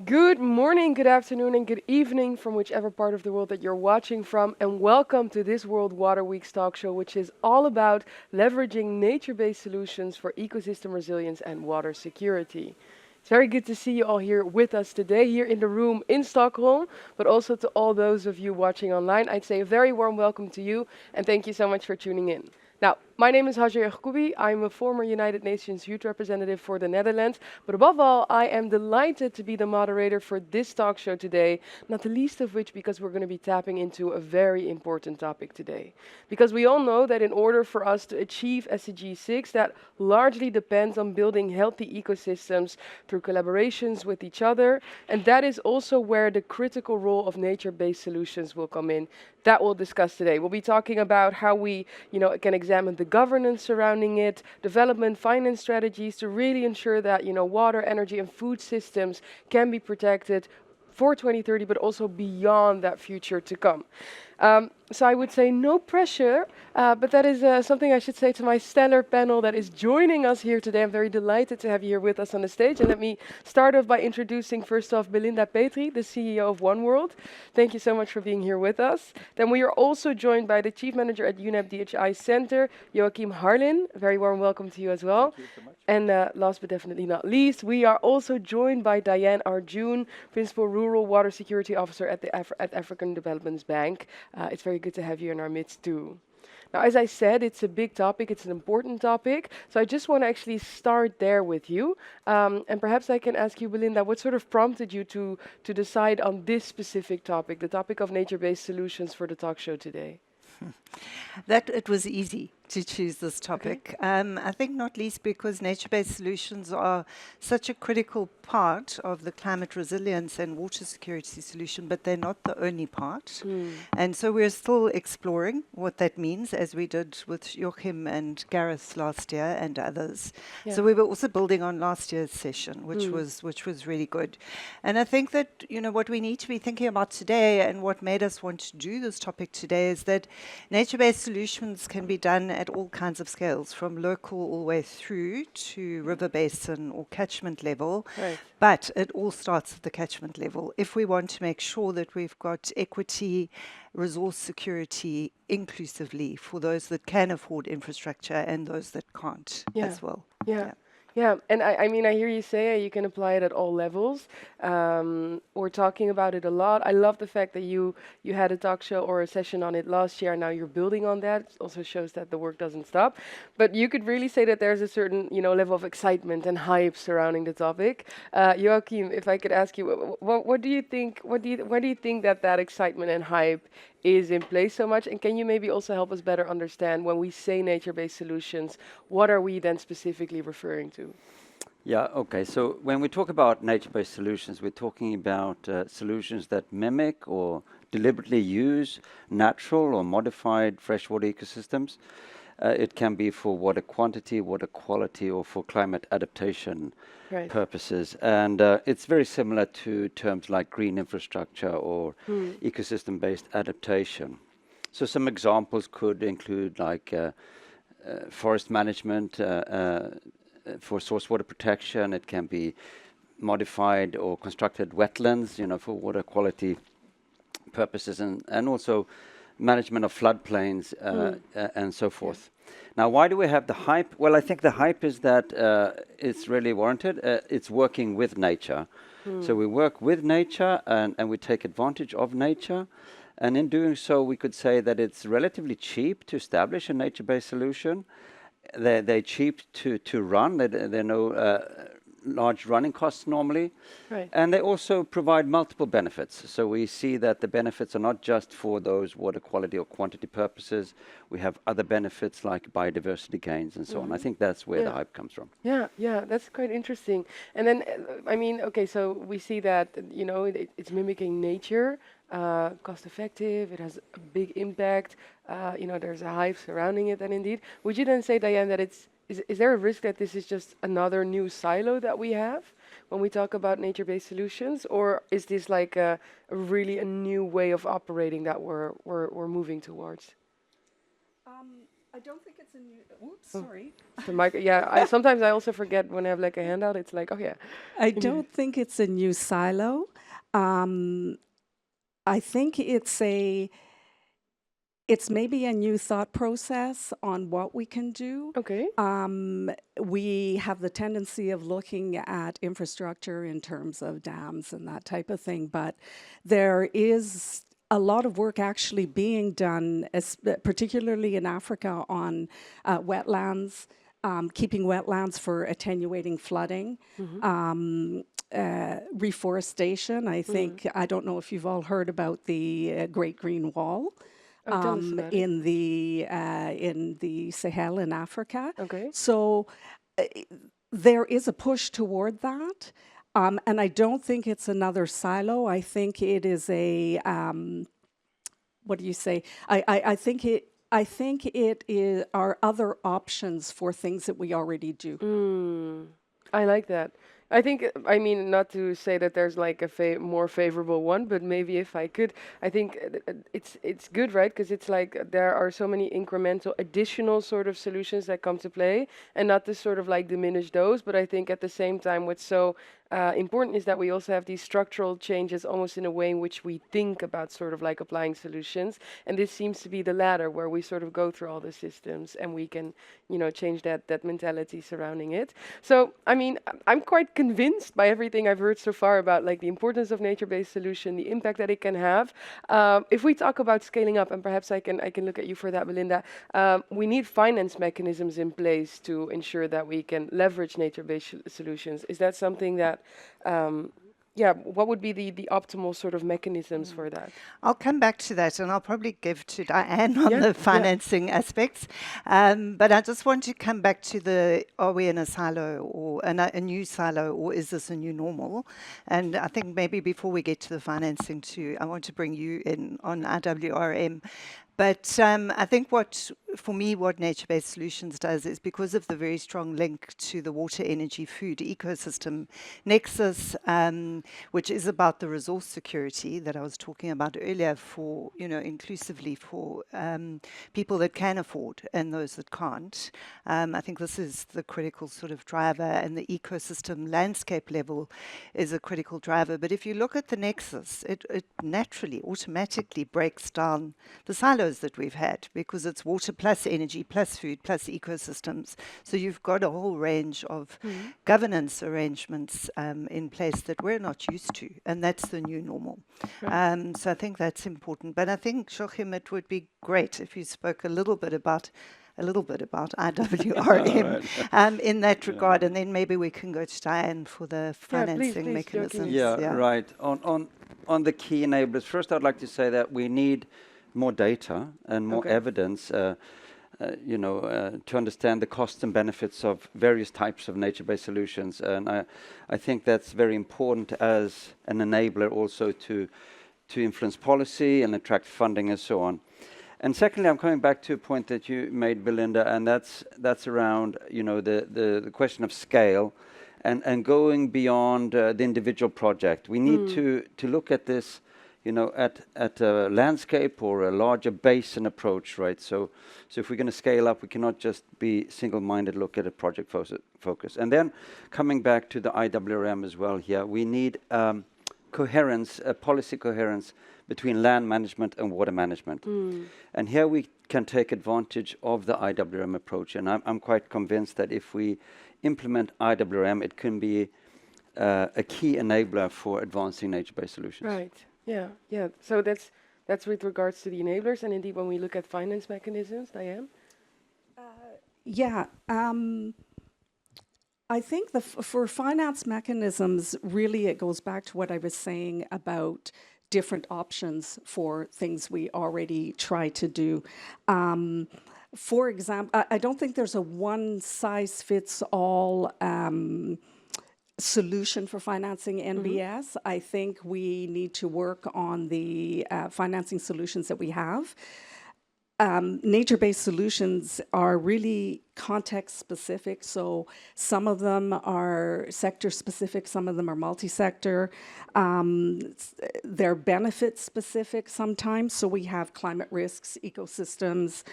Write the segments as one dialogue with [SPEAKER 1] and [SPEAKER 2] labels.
[SPEAKER 1] Good morning, good afternoon, and good evening from whichever part of the world that you're watching from, and welcome to this World Water Week's talk show, which is all about leveraging nature-based solutions for ecosystem resilience and water security. It's very good to see you all here with us today, here in the room in Stockholm, but also to all those of you watching online. I'd say a very warm welcome to you, and thank you so much for tuning in. Now, my name is Hajer Yacoubi. I'm a former United Nations Youth Representative for the Netherlands, but above all, I am delighted to be the moderator for this talk show today, not the least of which because we're going to be tapping into a very important topic today. Because we all know that in order for us to achieve SDG 6, that largely depends on building healthy ecosystems through collaborations with each other, and that is also where the critical role of nature-based solutions will come in. That we'll discuss today. We'll be talking about how we, can examine the governance surrounding it, development, finance strategies to really ensure that, water, energy, and food systems can be protected for 2030, but also beyond that future to come. So I would say no pressure, but that is something I should say to my stellar panel that is joining us here today. I'm very delighted to have you here with us on the stage. And let me start off by introducing first off Belinda Petri, the CEO of One World. Thank you so much for being here with us. Then we are also joined by the Chief Manager at UNEP DHI Center, Joachim Harlin. Very warm welcome to you as well.
[SPEAKER 2] Thank you so much.
[SPEAKER 1] And last but definitely not least, we are also joined by Diane Arjun, Principal Rural Water Security Officer at the African Development Bank. It's very good to have you in our midst too. Now, as I said, it's a big topic, it's an important topic, so I just want to actually start there with you. And perhaps I can ask you, Belinda, what sort of prompted you to decide on this specific topic, the topic of nature-based solutions for the talk show today?
[SPEAKER 2] That it was easy to choose this topic. I think not least because nature-based solutions are such a critical part of the climate resilience and water security solution, but they're not the only part. And so we're still exploring what that means, as we did with Joachim and Gareth last year and others.
[SPEAKER 1] Yeah.
[SPEAKER 2] So we were also building on last year's session, which was really good. And I think that, what we need to be thinking about today and what made us want to do this topic today is that nature-based solutions can be done at all kinds of scales, from local all the way through to river basin or catchment level.
[SPEAKER 1] Right.
[SPEAKER 2] But it all starts at the catchment level. If we want to make sure that we've got equity, resource security inclusively for those that can afford infrastructure and those that can't as well.
[SPEAKER 1] Yeah, and I mean, I hear you say you can apply it at all levels. We're talking about it a lot. I love the fact that you had a talk show or a session on it last year. Now you're building on that. It also shows that the work doesn't stop. But you could really say that there's a certain, level of excitement and hype surrounding the topic. Joachim, if I could ask you, what do you think? Why do you think that excitement and hype is in place so much? And can you maybe also help us better understand when we say nature-based solutions, what are we then specifically referring to?
[SPEAKER 3] Yeah, okay. So when we talk about nature-based solutions, we're talking about solutions that mimic or deliberately use natural or modified freshwater ecosystems. It can be for water quantity, water quality, or for climate adaptation purposes. And it's very similar to terms like green infrastructure or ecosystem-based adaptation. So some examples could include like forest management, for source water protection. It can be modified or constructed wetlands, for water quality purposes, and also management of floodplains and so forth. Now, why do we have the hype? Well, I think the hype is that it's really warranted. It's working with nature. So we work with nature and we take advantage of nature. And in doing so, we could say that it's relatively cheap to establish a nature-based solution. They're cheap to run. There are no large running costs normally.
[SPEAKER 1] Right.
[SPEAKER 3] And they also provide multiple benefits. So we see that the benefits are not just for those water quality or quantity purposes. We have other benefits like biodiversity gains and so on. I think that's where the hype comes from.
[SPEAKER 1] Yeah, that's quite interesting. And then, I mean, okay, so we see that, it's mimicking nature, cost effective, it has a big impact, there's a hype surrounding it, and indeed. Would you then say, Diane, that is there a risk that this is just another new silo that we have when we talk about nature-based solutions, or is this like a new way of operating that we're moving towards?
[SPEAKER 4] I don't think it's a new. Oops,
[SPEAKER 1] Oh.
[SPEAKER 4] sorry.
[SPEAKER 1] The mic, yeah, sometimes I also forget when I have like a handout. It's like, oh yeah.
[SPEAKER 4] I don't think it's a new silo. I think it's maybe a new thought process on what we can do.
[SPEAKER 1] Okay.
[SPEAKER 4] We have the tendency of looking at infrastructure in terms of dams and that type of thing, but there is a lot of work actually being done, particularly in Africa, on wetlands, keeping wetlands for attenuating flooding. Reforestation. I think, I don't know if you've all heard about the Great Green Wall
[SPEAKER 1] Oh, tell us about it.
[SPEAKER 4] in the Sahel in Africa.
[SPEAKER 1] Okay.
[SPEAKER 4] So there is a push toward that. And I don't think it's another silo. I think it is a, what do you say? I think it is are other options for things that we already do.
[SPEAKER 1] I like that. I think, I mean, not to say that there's like a more favorable one, but maybe if I could, I think it's good, right? Because it's like there are so many incremental, additional sort of solutions that come to play, and not to sort of like diminish those. But I think at the same time, what's so important is that we also have these structural changes, almost in a way in which we think about sort of like applying solutions. And this seems to be the latter, where we sort of go through all the systems and we can, change that mentality surrounding it. So, I mean, I'm quite convinced by everything I've heard so far about like the importance of nature-based solution, the impact that it can have. If we talk about scaling up, and perhaps I can look at you for that, Belinda, we need finance mechanisms in place to ensure that we can leverage nature-based solutions. Is that something that, what would be the optimal sort of mechanisms for that?
[SPEAKER 2] I'll come back to that, and I'll probably give to Diane on
[SPEAKER 1] Yeah,
[SPEAKER 2] the
[SPEAKER 1] yeah.
[SPEAKER 2] financing aspects. But I just want to come back to are we in a silo or a new silo, or is this a new normal? And I think maybe before we get to the financing too, I want to bring you in on IWRM. But I think what nature-based solutions does is, because of the very strong link to the water, energy, food ecosystem nexus, which is about the resource security that I was talking about earlier, for inclusively for people that can afford and those that can't. I think this is the critical sort of driver, and the ecosystem landscape level is a critical driver. But if you look at the nexus, it naturally, automatically breaks down the silos that we've had, because it's water plus energy plus food plus ecosystems. So you've got a whole range of governance arrangements in place that we're not used to, and that's the new normal.
[SPEAKER 1] Right.
[SPEAKER 2] So I think that's important. But I think, Joachim, it would be great if you spoke a little bit about IWRM in that regard, and then maybe we can go to Diane for the financing
[SPEAKER 1] please,
[SPEAKER 2] mechanisms.
[SPEAKER 3] Yeah, right. On the key enablers, first I'd like to say that we need more data and more evidence, to understand the costs and benefits of various types of nature-based solutions. And I think that's very important as an enabler also to influence policy and attract funding and so on. And secondly, I'm coming back to a point that you made, Belinda, and that's around the question of scale and going beyond the individual project. We need to look at this at a landscape or a larger basin approach, right? So if we're going to scale up, we cannot just be single-minded, look at a project focus. And then coming back to the IWRM as well here, we need coherence, policy coherence between land management and water management. And here we can take advantage of the IWRM approach. And I'm quite convinced that if we implement IWRM, it can be a key enabler for advancing nature-based solutions.
[SPEAKER 1] Right. Yeah. So that's with regards to the enablers, and indeed when we look at finance mechanisms, Diane?
[SPEAKER 4] I think for finance mechanisms, really it goes back to what I was saying about different options for things we already try to do. For example, I don't think there's a one-size-fits-all solution for financing NbS. I think we need to work on the financing solutions that we have. nature-based solutions are really context-specific. So some of them are sector-specific, some of them are multi-sector. They're benefit-specific sometimes. So we have climate risks, ecosystems,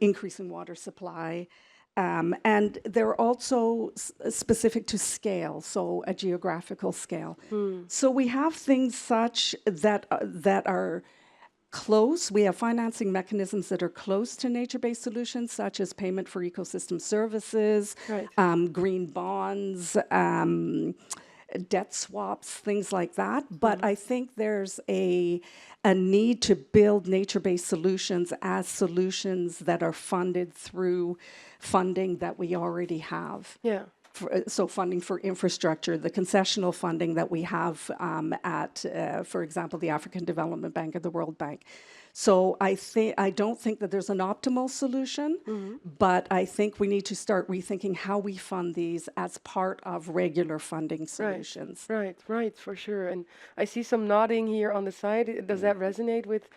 [SPEAKER 4] increase in water supply. And they're also specific to scale, so a geographical scale. So we have things such that are close. We have financing mechanisms that are close to nature-based solutions, such as payment for ecosystem services,
[SPEAKER 1] Right.
[SPEAKER 4] green bonds, debt swaps, things like that. But I think there's a need to build nature-based solutions as solutions that are funded through funding that we already have.
[SPEAKER 1] Yeah.
[SPEAKER 4] So funding for infrastructure, the concessional funding that we have at, for example, the African Development Bank or the World Bank. So I don't think that there's an optimal solution, but I think we need to start rethinking how we fund these as part of regular funding solutions.
[SPEAKER 1] Right, for sure. And I see some nodding here on the side. Does that resonate with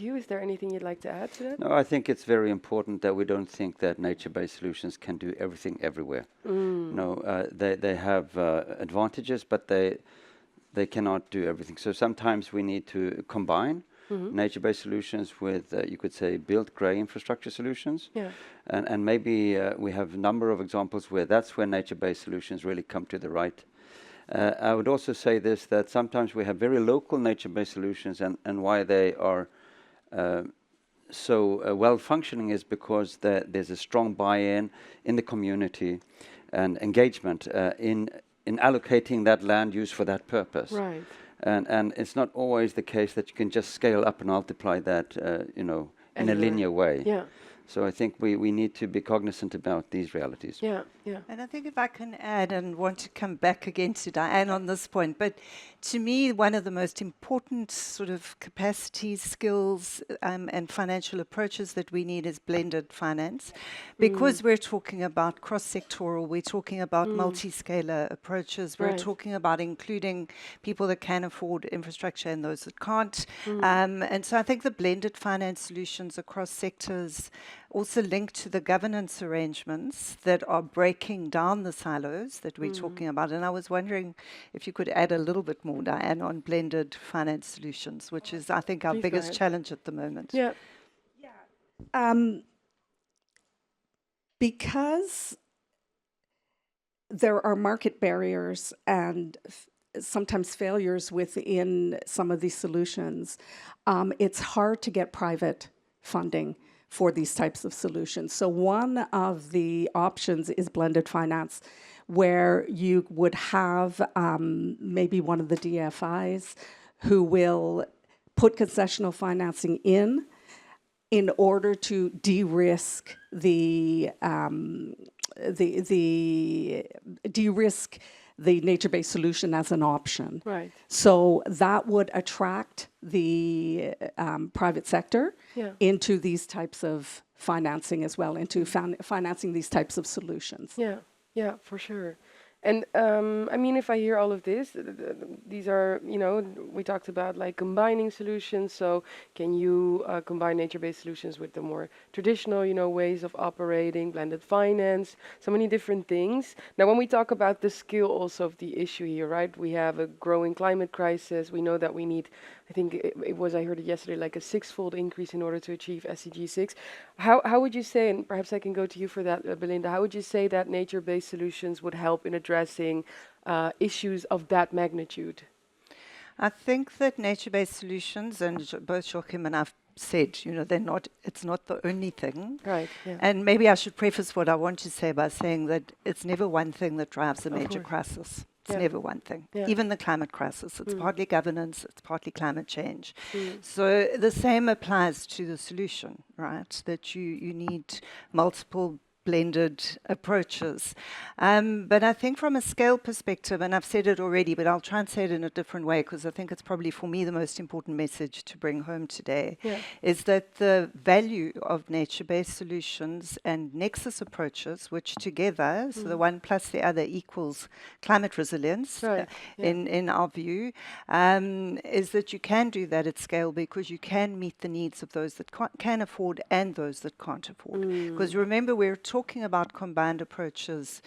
[SPEAKER 1] you? Is there anything you'd like to add to that?
[SPEAKER 3] No, I think it's very important that we don't think that nature-based solutions can do everything everywhere. No, they have advantages, but they cannot do everything. So sometimes we need to combine nature-based solutions with, you could say, built grey infrastructure solutions.
[SPEAKER 1] Yeah.
[SPEAKER 3] And maybe we have a number of examples where that's where nature-based solutions really come to the right. I would also say this, that sometimes we have very local nature-based solutions, and why they are so well functioning is because there's a strong buy-in in the community and engagement in allocating that land use for that purpose.
[SPEAKER 1] Right.
[SPEAKER 3] And it's not always the case that you can just scale up and multiply that, in a linear way.
[SPEAKER 1] Yeah.
[SPEAKER 3] So I think we need to be cognizant about these realities.
[SPEAKER 1] Yeah.
[SPEAKER 2] And I think if I can add, and want to come back again to Diane on this point, but to me, one of the most important sort of capacities, skills, and financial approaches that we need is blended finance. Because we're talking about cross-sectoral, we're talking about multi-scalar approaches, we're talking about including people that can afford infrastructure and those that can't. And so I think the blended finance solutions across sectors also linked to the governance arrangements that are breaking down the silos that we're talking about. And I was wondering if you could add a little bit more, Diane, on blended finance solutions, which is, I think, our
[SPEAKER 1] Please go
[SPEAKER 2] biggest
[SPEAKER 1] ahead.
[SPEAKER 2] challenge at the moment.
[SPEAKER 1] Yeah.
[SPEAKER 4] Because there are market barriers and sometimes failures within some of these solutions, it's hard to get private funding for these types of solutions. So one of the options is blended finance, where you would have maybe one of the DFIs who will put concessional financing in order to de-risk de-risk the nature-based solution as an option.
[SPEAKER 1] Right.
[SPEAKER 4] So that would attract the private sector into these types of financing as well, into financing these types of solutions.
[SPEAKER 1] Yeah, for sure. And I mean, if I hear all of this, these are, we talked about like combining solutions. So can you combine nature-based solutions with the more traditional, ways of operating, blended finance, so many different things. Now, when we talk about the scale also of the issue here, right? We have a growing climate crisis. We know that we need, I think it was, I heard it yesterday, like a 6-fold increase in order to achieve SDG 6. How would you say, and perhaps I can go to you for that, Belinda, how would you say that nature-based solutions would help in addressing issues of that magnitude?
[SPEAKER 2] I think that nature-based solutions, and both Joachim and I've said, it's not the only thing.
[SPEAKER 1] Right, yeah.
[SPEAKER 2] And maybe I should preface what I want to say by saying that it's never one thing that drives a major crisis. It's never one thing.
[SPEAKER 1] Yeah.
[SPEAKER 2] Even the climate crisis, it's partly governance, it's partly climate change. So the same applies to the solution, right? That you need multiple blended approaches. But I think from a scale perspective, and I've said it already, but I'll try and say it in a different way because I think it's probably for me the most important message to bring home today, is that the value of nature-based solutions and nexus approaches, which together, so the one plus the other equals climate resilience, in our view, is that you can do that at scale because you can meet the needs of those that can afford and those that can't afford. Because remember, we're talking about combined approaches.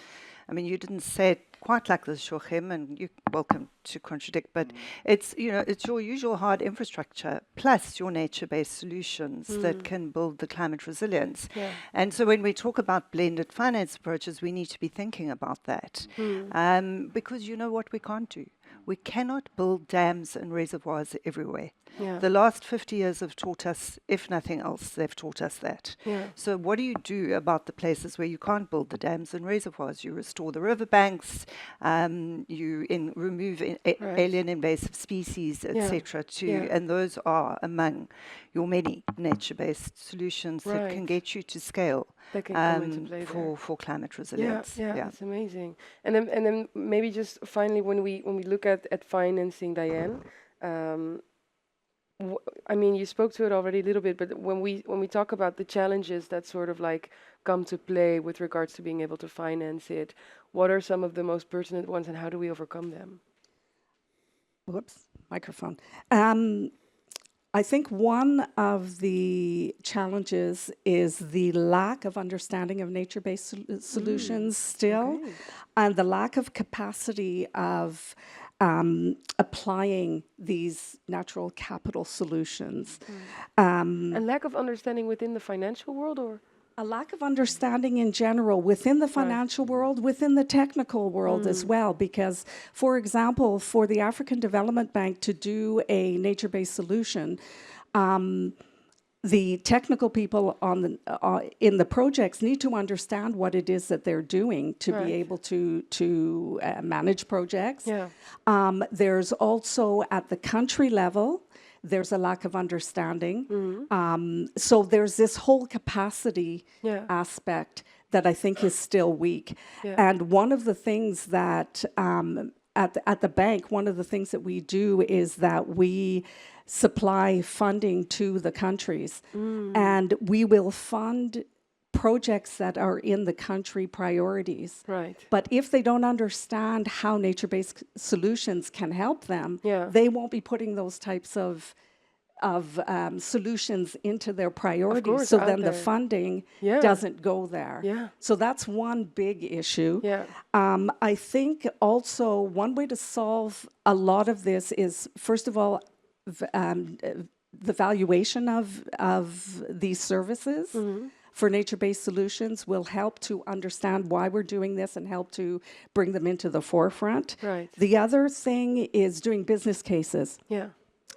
[SPEAKER 2] I mean, you didn't say it quite like this, Joachim, and you're welcome to contradict, but it's, you know, it's your usual hard infrastructure plus your nature-based solutions that can build the climate resilience. And so when we talk about blended finance approaches, we need to be thinking about that. Because you know what we can't do? We cannot build dams and reservoirs everywhere. The last 50 years have taught us, if nothing else, they've taught us that. So what do you do about the places where you can't build the dams and reservoirs? You restore the riverbanks, you remove alien invasive species, etc. And those are among your many nature-based solutions that can get you to scale
[SPEAKER 1] that can come into play
[SPEAKER 2] for climate resilience.
[SPEAKER 1] That's amazing. And then maybe just finally, when we look at financing, Diane. I mean, you spoke to it already a little bit, but when we talk about the challenges that sort of like come to play with regards to being able to finance it, what are some of the most pertinent ones, and how do we overcome them?
[SPEAKER 4] Whoops, microphone. I think one of the challenges is the lack of understanding of nature-based solutions still, and the lack of capacity of applying these natural capital solutions.
[SPEAKER 1] And lack of understanding within the financial world, or?
[SPEAKER 4] A lack of understanding in general within the financial world, within the technical world as well, because, for example, for the African Development Bank to do a nature-based solution, the technical people in the projects need to understand what it is that they're doing to be able to manage projects. There's also at the country level, there's a lack of understanding. So there's this whole capacity aspect that I think is still weak. And one of the things that at the bank, one of the things that we do is that we supply funding to the countries, and we will fund projects that are in the country priorities. But if they don't understand how nature-based solutions can help them, they won't be putting those types of solutions into their priorities. So then the funding doesn't go there. So that's one big issue. I think also one way to solve a lot of this is, first of all, the valuation of these services for nature-based solutions will help to understand why we're doing this and help to bring them into the forefront. The other thing is doing business cases.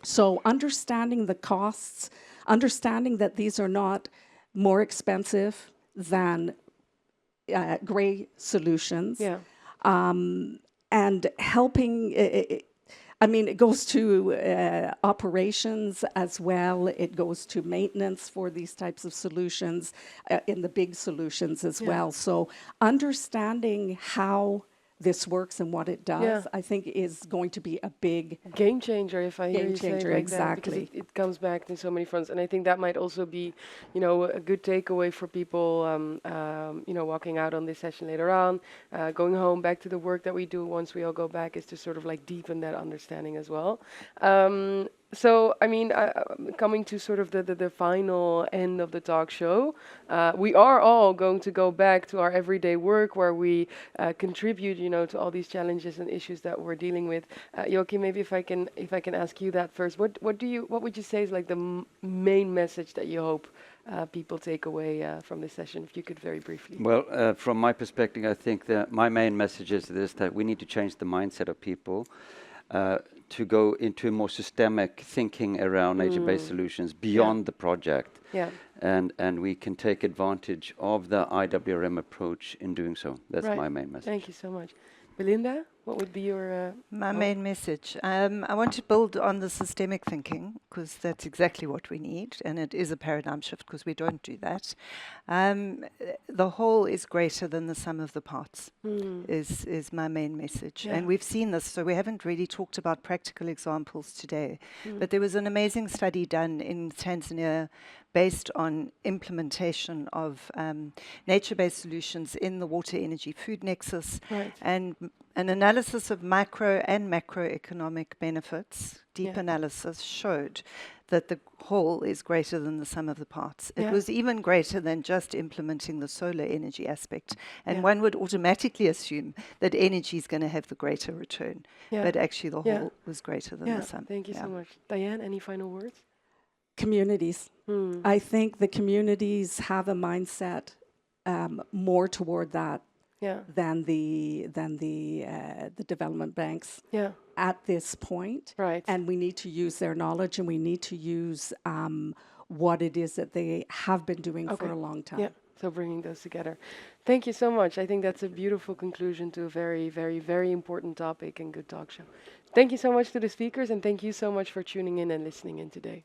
[SPEAKER 4] So understanding the costs, understanding that these are not more expensive than gray solutions, and helping. I mean, it goes to operations as well. It goes to maintenance for these types of solutions, in the big solutions as well. So understanding how this works and what it does, I think is going to be a big
[SPEAKER 1] game changer, if I hear you say it like
[SPEAKER 4] exactly.
[SPEAKER 1] that, because it comes back in so many fronts. And I think that might also be, you know, a good takeaway for people, you know, walking out on this session later on, going home, back to the work that we do once we all go back, is to sort of like deepen that understanding as well. So, I mean, coming to sort of the final end of the talk show, we are all going to go back to our everyday work where we contribute, you know, to all these challenges and issues that we're dealing with. Joachim, maybe if I can ask you that first, what would you say is like the main message that you hope people take away from this session, if you could very briefly?
[SPEAKER 3] Well, from my perspective, I think that my main message is this, that we need to change the mindset of people to go into a more systemic thinking around nature-based solutions beyond the project. And we can take advantage of the IWRM approach in doing so. That's my main message.
[SPEAKER 1] Thank you so much. Belinda, What would be your
[SPEAKER 2] My main message. I want to build on the systemic thinking because that's exactly what we need, and it is a paradigm shift because we don't do that. The whole is greater than the sum of the parts. Is my main message,
[SPEAKER 1] Yeah.
[SPEAKER 2] and we've seen this. So we haven't really talked about practical examples today, but there was an amazing study done in Tanzania based on implementation of nature-based solutions in the water energy food nexus,
[SPEAKER 1] Right.
[SPEAKER 2] and an analysis of micro and macroeconomic benefits, deep
[SPEAKER 1] Yeah.
[SPEAKER 2] analysis, showed that the whole is greater than the sum of the parts. It
[SPEAKER 1] Yeah.
[SPEAKER 2] was even greater than just implementing the solar energy aspect. And
[SPEAKER 1] Yeah.
[SPEAKER 2] one would automatically assume that energy is going to have the greater return.
[SPEAKER 1] Yeah.
[SPEAKER 2] But actually the
[SPEAKER 1] Yeah.
[SPEAKER 2] whole was greater than
[SPEAKER 1] Yeah.
[SPEAKER 2] the sum.
[SPEAKER 1] Thank you
[SPEAKER 2] Yeah.
[SPEAKER 1] so much. Diane, any final words?
[SPEAKER 4] Communities. I think the communities have a mindset more toward that
[SPEAKER 1] Yeah.
[SPEAKER 4] than the development banks
[SPEAKER 1] Yeah.
[SPEAKER 4] at this point.
[SPEAKER 1] Right.
[SPEAKER 4] And we need to use their knowledge, and we need to use what it is that they have been doing for
[SPEAKER 1] Okay.
[SPEAKER 4] a long time.
[SPEAKER 1] Yeah. So bringing those together. Thank you so much. I think that's a beautiful conclusion to a very, very, very important topic and good talk show. Thank you so much to the speakers, and thank you so much for tuning in and listening in today.